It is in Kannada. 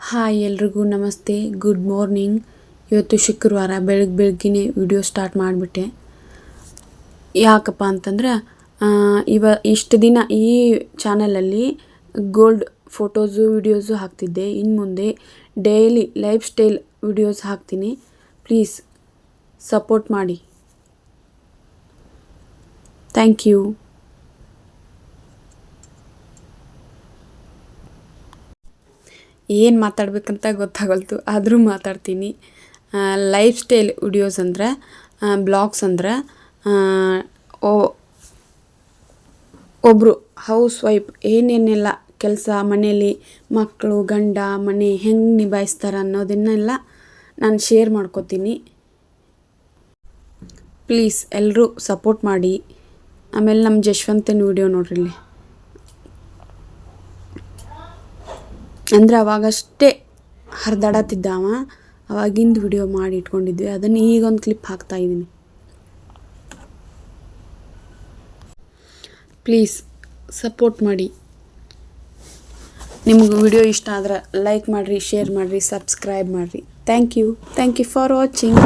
ಹಾಯ್ ಎಲ್ರಿಗೂ ನಮಸ್ತೆ, ಗುಡ್ ಮಾರ್ನಿಂಗ್. ಇವತ್ತು ಶುಕ್ರವಾರ ಬೆಳಗ್ಗಿನೇ ವಿಡಿಯೋ ಸ್ಟಾರ್ಟ್ ಮಾಡಿಬಿಟ್ಟೆ. ಯಾಕಪ್ಪ ಅಂತಂದ್ರೆ ಇಷ್ಟು ದಿನ ಈ ಚಾನಲಲ್ಲಿ ಗೋಲ್ಡ್ ಫೋಟೋಸು ವಿಡಿಯೋಸು ಹಾಕ್ತಿದ್ದೆ. ಇನ್ನು ಮುಂದೆ ಡೈಲಿ ಲೈಫ್ ಸ್ಟೈಲ್ ವಿಡಿಯೋಸ್ ಹಾಕ್ತೀನಿ. ಪ್ಲೀಸ್ ಸಪೋರ್ಟ್ ಮಾಡಿ. Thank you. ಏನು ಮಾತಾಡಬೇಕಂತ ಗೊತ್ತಾಗಲ್ತು, ಆದರೂ ಮಾತಾಡ್ತೀನಿ. ಲೈಫ್ ಸ್ಟೈಲ್ ವಿಡಿಯೋಸ್ ಅಂದ್ರೆ ಬ್ಲಾಗ್ಸ್ ಅಂದ್ರೆ ಒಬ್ಬರು ಹೌಸ್ ವೈಫ್ ಏನೇನೆಲ್ಲ ಕೆಲಸ ಮನೇಲಿ ಮಕ್ಕಳು ಗಂಡ ಮನೆ ಹೆಂಗೆ ನಿಭಾಯಿಸ್ತಾರೆ ಅನ್ನೋದನ್ನೆಲ್ಲ ನಾನು ಶೇರ್ ಮಾಡ್ಕೋತೀನಿ. ಪ್ಲೀಸ್ ಎಲ್ಲರೂ ಸಪೋರ್ಟ್ ಮಾಡಿ. ಆಮೇಲೆ ನಮ್ಮ ಜಶ್ವಂತನ ವಿಡಿಯೋ ನೋಡ್ರಿ. ಅಂದರೆ ಅವಾಗಷ್ಟೇ ಹರಿದಾಡತ್ತಿದ್ದ ಅವಾಗಿಂದು ವಿಡಿಯೋ ಮಾಡಿ ಇಟ್ಕೊಂಡಿದ್ವಿ. ಅದನ್ನು ಈಗೊಂದು ಕ್ಲಿಪ್ ಹಾಕ್ತಾಯಿದ್ದೀನಿ. ಪ್ಲೀಸ್ ಸಪೋರ್ಟ್ ಮಾಡಿ. ನಿಮ್ಗೆ ವಿಡಿಯೋ ಇಷ್ಟ ಆದ್ರೆ ಲೈಕ್ ಮಾಡಿರಿ, ಶೇರ್ ಮಾಡಿರಿ, ಸಬ್ಸ್ಕ್ರೈಬ್ ಮಾಡಿರಿ. Thank you for watching.